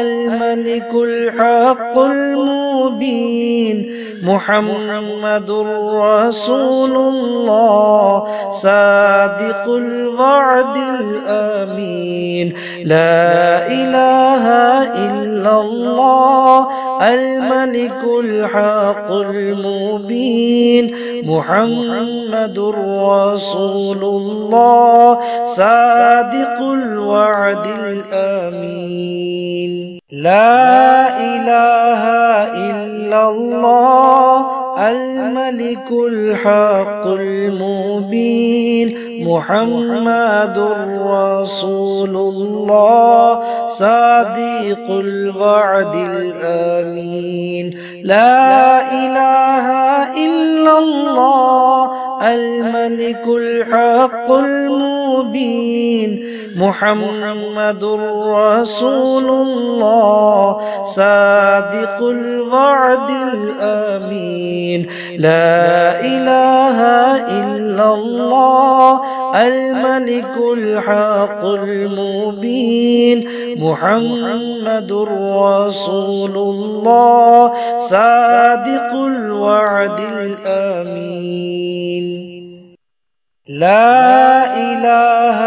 الملك الحق المبين محمد رسول الله صادق الوعد الأمين لا إله إلا الله الملك الحق المبين محمد رسول الله صادق الوعد الأمين لا إله إلا الله الملك الحق المبين محمد رسول الله صادق الوعد الأمين لا إله إلا الله الملك الحق المبين محمد رسول الله صادق الوعد الأمين لا إله إلا الله الملك الحق المبين محمد رسول الله صادق الوعد الأمين لا إله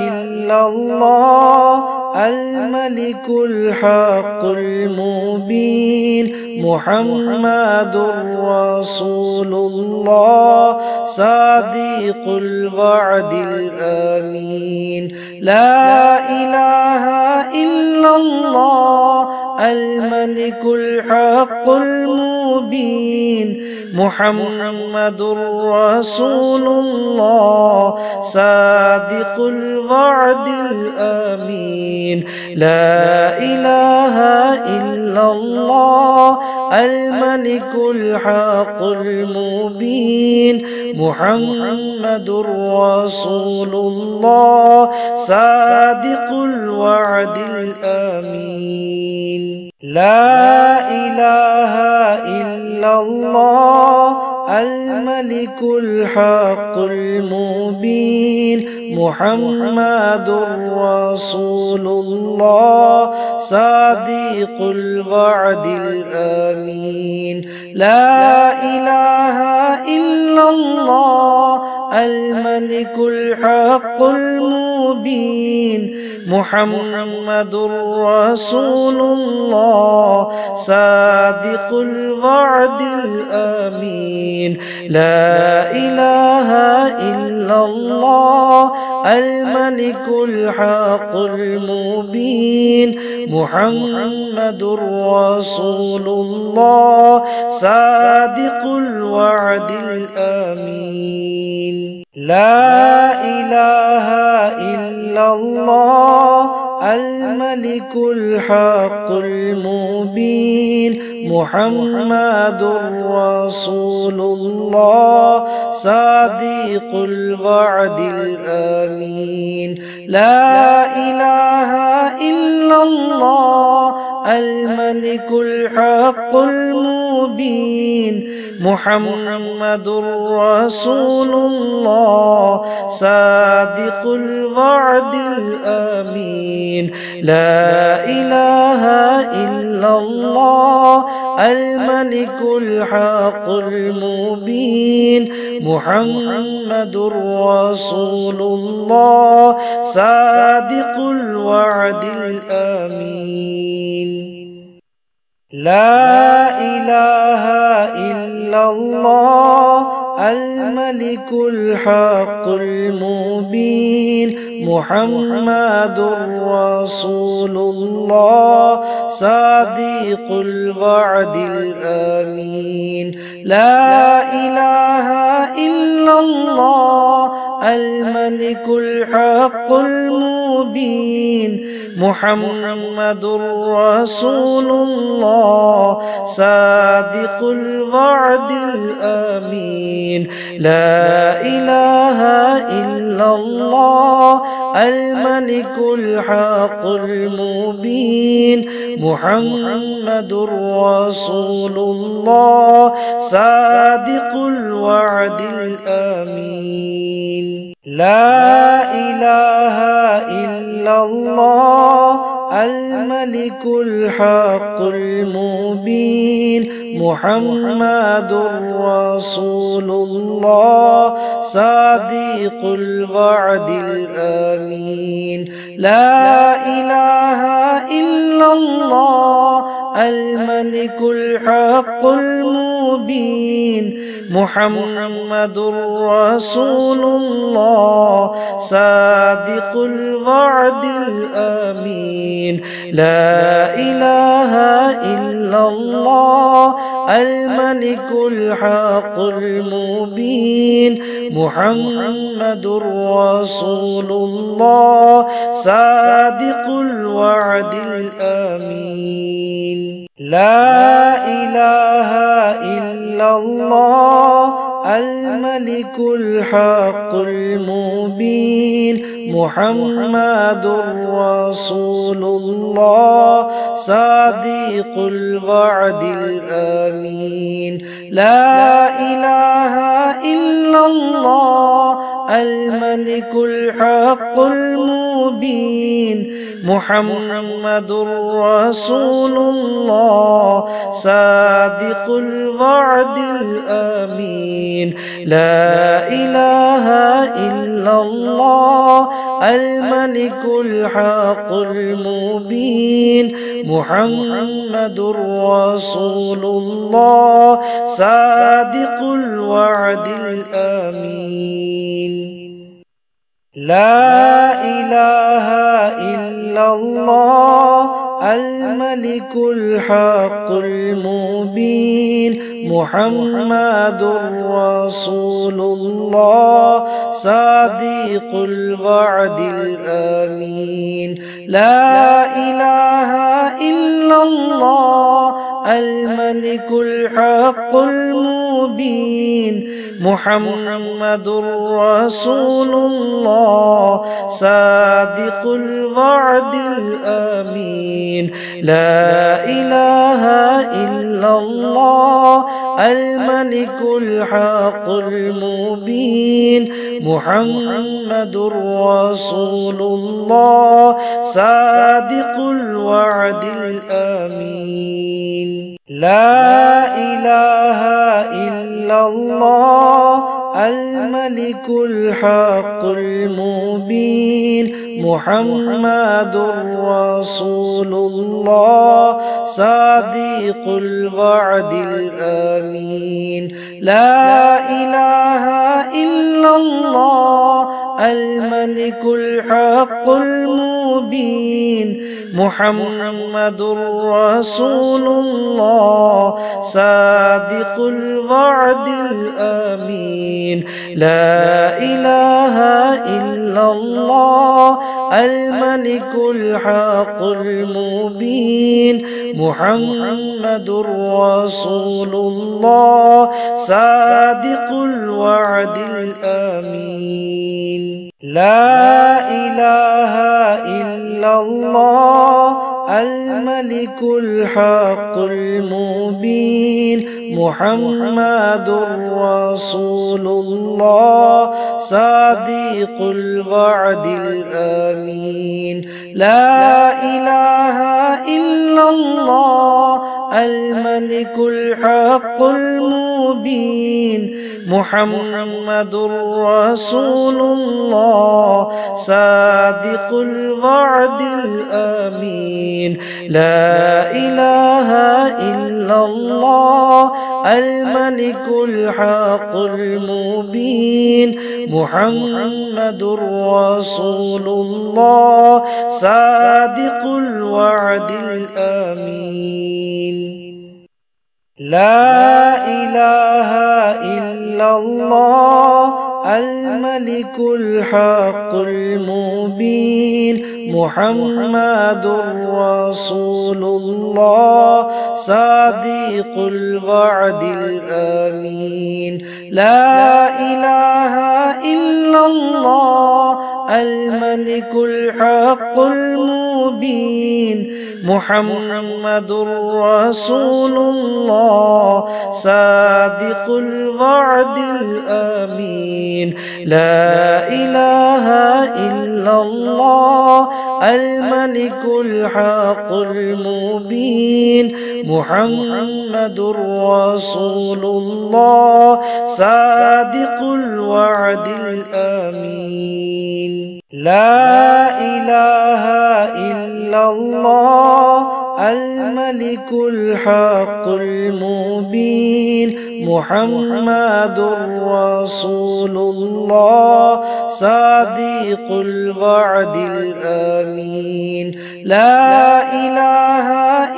إلا الله الملك الحق المبين محمد رسول الله صادق الوعد الأمين لا إله إلا الله الملك الحق المبين محمد رسول الله صادق الوعد الأمين لا إله إلا الله الملك الحق المبين محمد رسول الله صادق الوعد الأمين لا إله إلا الله الملك الحق المبين محمد رسول الله صادق الوعد الأمين لا إله إلا الله الملك الحق المبين محمد رسول الله صادق الوعد الأمين لا إله إلا الله الملك الحق المبين محمد رسول الله صادق الوعد الأمين لا إله إلا الله الملك الحق المبين محمد رسول الله صادق الوعد الأمين لا إله إلا الله الملك الحق المبين محمد رسول الله صادق الوعد الأمين لا إله إلا الله الملك الحق المبين محمد رسول الله صادق الوعد الأمين لا إله إلا الله الملك الحق المبين محمد رسول الله صادق الوعد الأمين لا إله إلا الله الملك الحق المبين محمد رسول الله صادق الوعد الأمين لا إله إلا الله الملك الحق المبين محمد رسول الله صادق الوعد الأمين لا إله إلا الله الملك الحق المبين محمد رسول الله صادق الوعد الأمين لا إله إلا الله الملك الحق المبين محمد رسول الله صادق الوعد الأمين لا إله إلا الله الملك الحق المبين محمد رسول الله صادق الوعد الأمين لا إله إلا الله الملك الحق المبين محمد رسول الله صادق الوعد الأمين لا إله إلا الله الملك الحق المبين محمد رسول الله صادق الوعد الأمين لا إله إلا الله الملك الحق المبين محمد رسول الله صادق الوعد الأمين لا إله إلا الله الملك الحق المبين محمد رسول الله صادق الوعد الأمين لا إله إلا الله الملك الحق المبين محمد رسول الله صادق الوعد الأمين لا إله إلا الله الملك الحق المبين محمد رسول الله صادق الوعد الأمين لا إله إلا الله الملك الحق المبين محمد رسول الله صادق الوعد الأمين لا إله إلا الله الملك الحق المبين محمد رسول الله صادق الوعد الأمين لا إله إلا الله الملك الحق المبين محمد رسول الله صادق الوعد الأمين لا إله إلا الله الملك الحق المبين محمد رسول الله صادق الوعد الأمين لا إله إلا الله الملك الحق المبين محمد رسول الله صادق الوعد الأمين لا إله إلا الله الملك الحق المبين محمد رسول الله صادق الوعد الأمين لا إله إلا الله الملك الحق المبين محمد رسول الله صادق الوعد الأمين لا إله إلا الله الملك الحق المبين محمد رسول الله صادق الوعد الأمين لا إله إلا الله الملك الحق المبين محمد رسول الله صادق الوعد الأمين. لا إله إلا الله الملك الحق المبين محمد رسول الله صادق الوعد الأمين. لا إله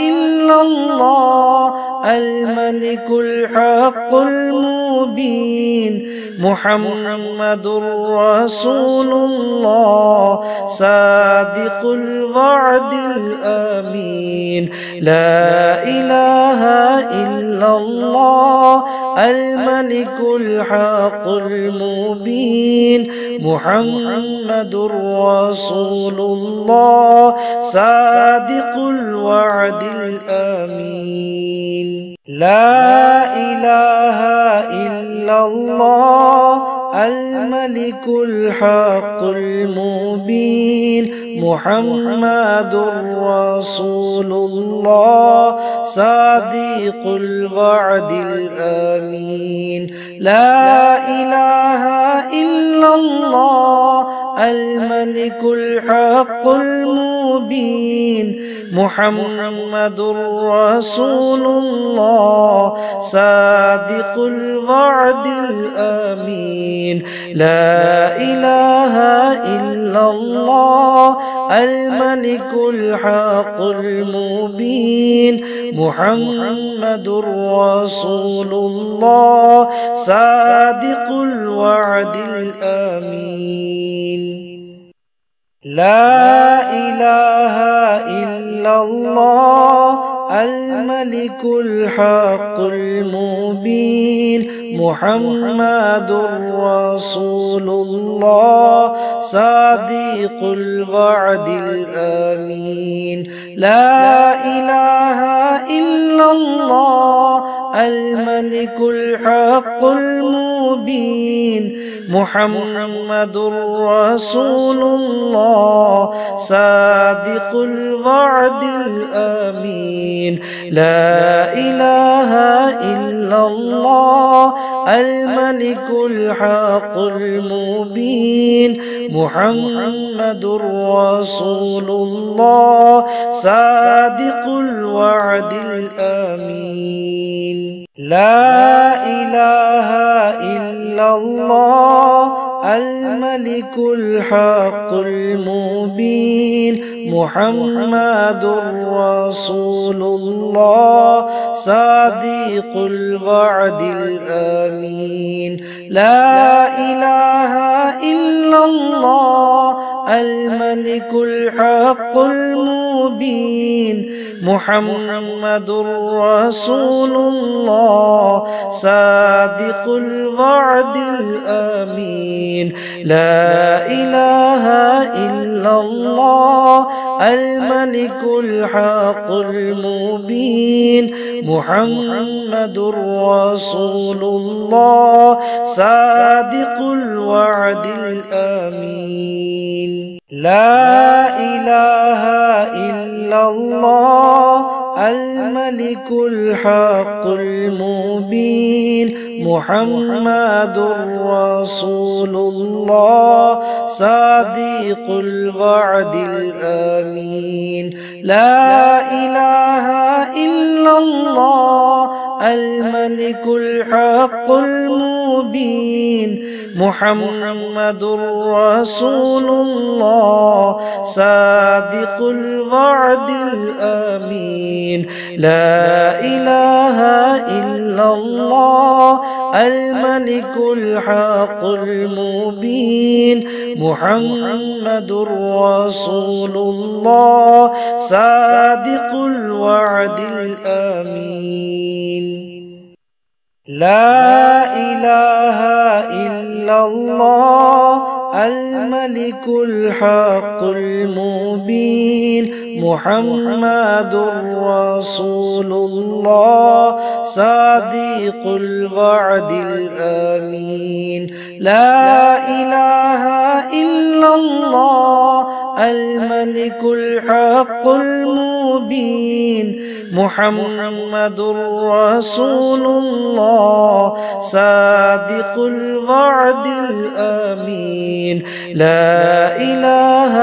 إلا الله الملك الحق المبين محمد رسول الله صادق الوعد الأمين. لا إله إلا الله الملك الحق المبين محمد رسول الله صادق الوعد الأمين. لا إله إلا الله الملك الحق المبين محمد رسول الله صادق الوعد الأمين. لا إله إلا الله الملك الحق المبين محمد رسول الله صادق الوعد الأمين. لا إله إلا الله الملك الحق المبين محمد رسول الله صادق الوعد الأمين. لا إله إلا الله الملك الحق المبين محمد رسول الله صادق الوعد الأمين. لا إله إلا الله الملك الحق المبين محمد رسول الله صادق الوعد الأمين. لا إله إلا الله الملك الحق المبين محمد رسول الله صادق الوعد الأمين. لا إله إلا الله الملك الحق المبين محمد رسول الله صادق الوعد الأمين. لا إله إلا الله الملك الحق المبين محمد رسول الله صادق الوعد الأمين. لا إله إلا الله الملك الحق المبين محمد رسول الله صادق الوعد الأمين. لا إله إلا الله الملك الحق المبين محمد رسول الله صادق الوعد الأمين. لا إله إلا الله الملك الحق المبين محمد رسول الله صادق الوعد الأمين. لا إله إلا الله الملك الحق المبين محمد رسول الله صادق الوعد الأمين. لا إله إلا الله الملك الحق المبين محمد رسول الله صادق الوعد الأمين. لا إله إلا الله الملك الحق المبين محمد رسول الله صادق الوعد الأمين لا إله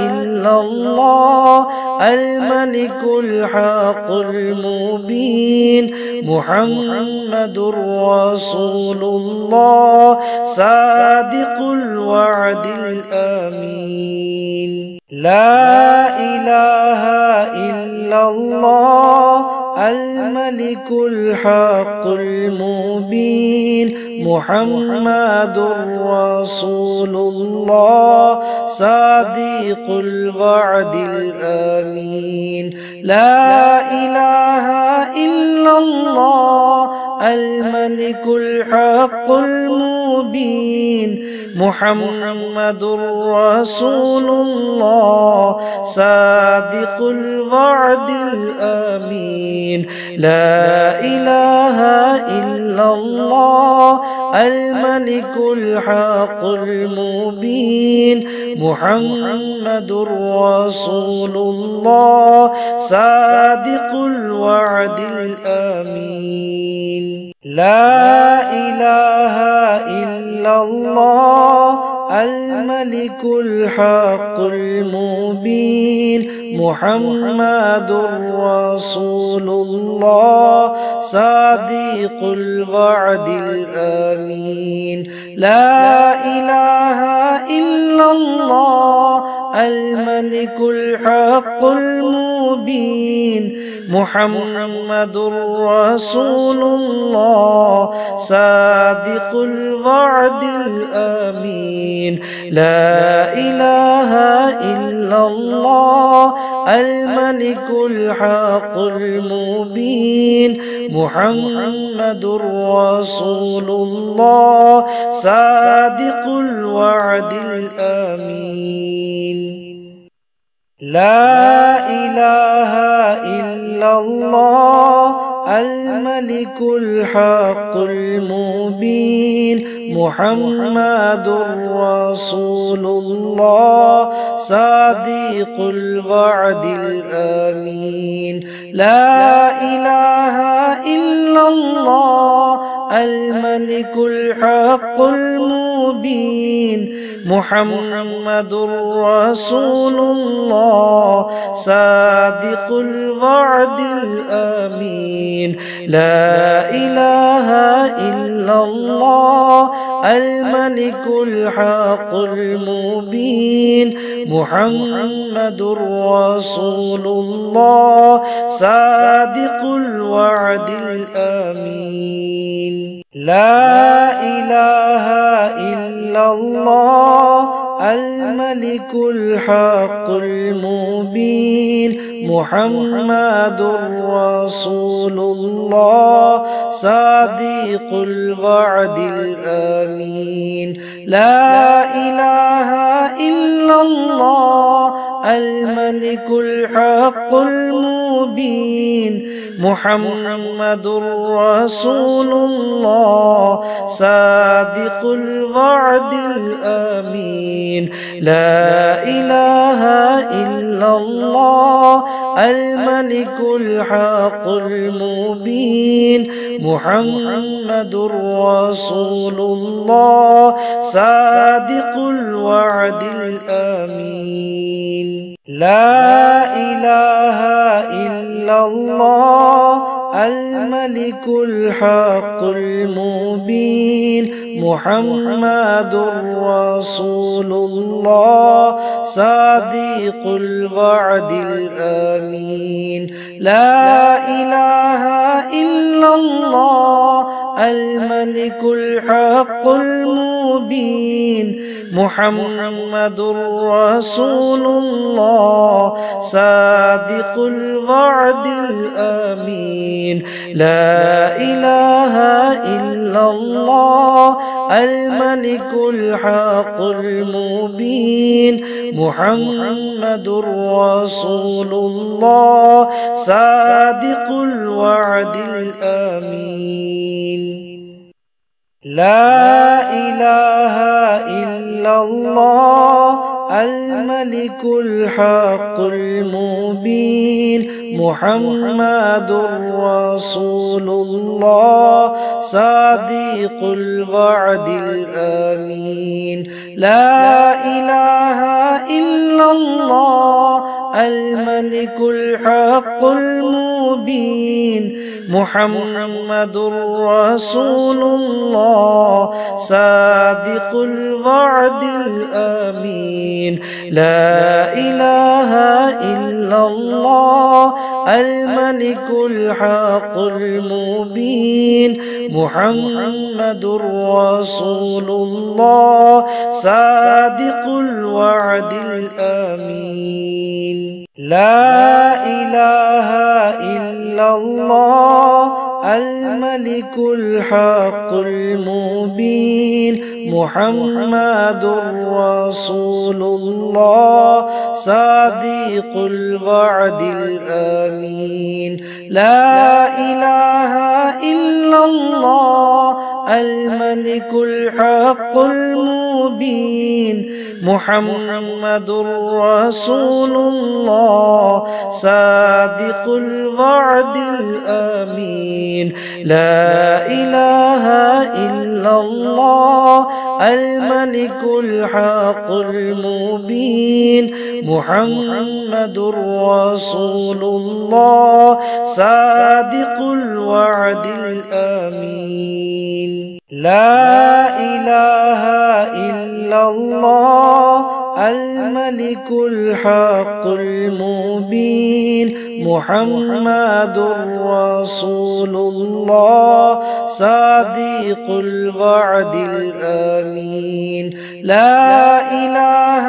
إلا الله الملك الحق المبين محمد رسول الله صادق الوعد الأمين لا إله إلا الله الملك الحق المبين محمد رسول الله صادق الوعد الأمين لا إله إلا الله الملك الحق المبين محمد رسول الله صادق الوعد الأمين لا إله إلا الله الملك الحق المبين محمد رسول الله صادق الوعد الأمين لا إله إلا الله الملك الحق المبين محمد رسول الله صادق الوعد الأمين لا إله إلا الله الملك الحق المبين محمد رسول الله صادق الوعد الأمين لا إله إلا الله الملك الحق المبين محمد رسول الله صادق الوعد الأمين لا إله إلا الله الملك الحق المبين محمد رسول الله صادق الوعد الأمين لا إله إلا الله الملك الحق المبين محمد رسول الله صادق الوعد الأمين لا إله إلا الله الملك الحق المبين محمد رسول الله صادق الوعد الأمين لا إله إلا الله الملك الحق المبين محمد رسول الله صادق الوعد الأمين لا إله إلا الله الملك الحق المبين محمد رسول الله صادق الوعد الأمين لا إله إلا الله الملك الحق المبين محمد رسول الله صادق الوعد الأمين لا إله إلا الله الملك الحق المبين محمد رسول الله صادق الوعد الأمين لا إله إلا الله الملك الحق المبين محمد رسول الله صادق الوعد الأمين لا إله إلا الله الملك الحق المبين محمد رسول الله صادق الوعد الأمين لا إله إلا الله الملك الحق المبين محمد رسول الله صادق الوعد الأمين لا إله إلا الله الملك الحق المبين محمد رسول الله صادق الوعد الأمين لا إله إلا الله الملك الحق المبين محمد رسول الله صادق الوعد الأمين لا إله إلا الله الملك الحق المبين محمد رسول الله صادق الوعد الأمين لا إله إلا الله الملك الحق المبين محمد رسول الله صادق الوعد الأمين لا إله إلا الله الملك الحق المبين محمد رسول الله صادق الوعد الأمين لا إله إلا الله الملك الحق المبين محمد رسول الله صادق الوعد الأمين لا إله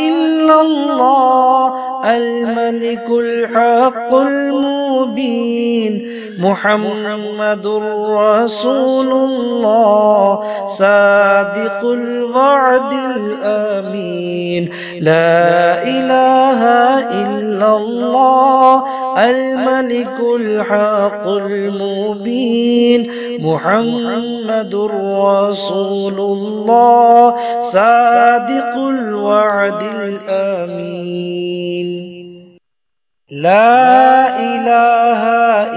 إلا الله الملك الحق المبين محمد رسول الله صادق الوعد الأمين لا إله إلا الله الملك الحق المبين محمد رسول الله صادق الوعد الأمين لا إله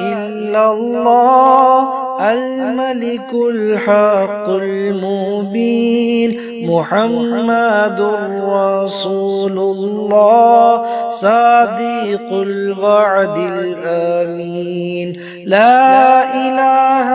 إلا الله الملك الحق المبين محمد رسول الله صادق الوعد الأمين لا إله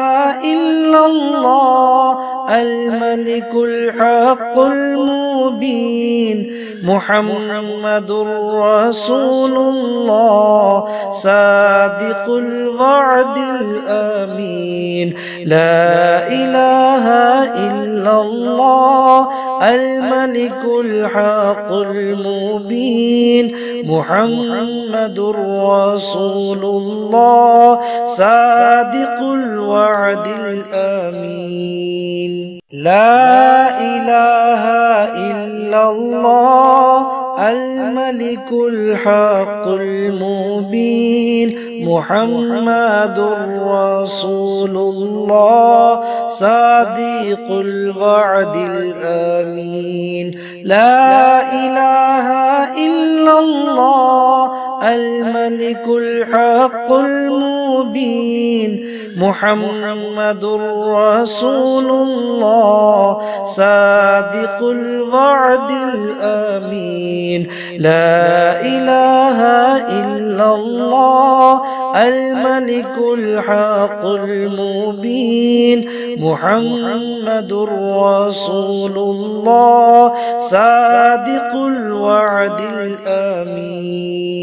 إلا الله الملك الحق المبين محمد رسول الله صادق الوعد الأمين لا إله إلا الله الملك الحق المبين محمد رسول الله صادق الوعد الأمين لا إله إلا الله الملك الحق المبين محمد رسول الله صادق الوعد الأمين لا إله إلا الله الملك الحق المبين محمد رسول الله صادق الوعد الأمين لا إله إلا الله الملك الحق المبين محمد رسول الله صادق الوعد الأمين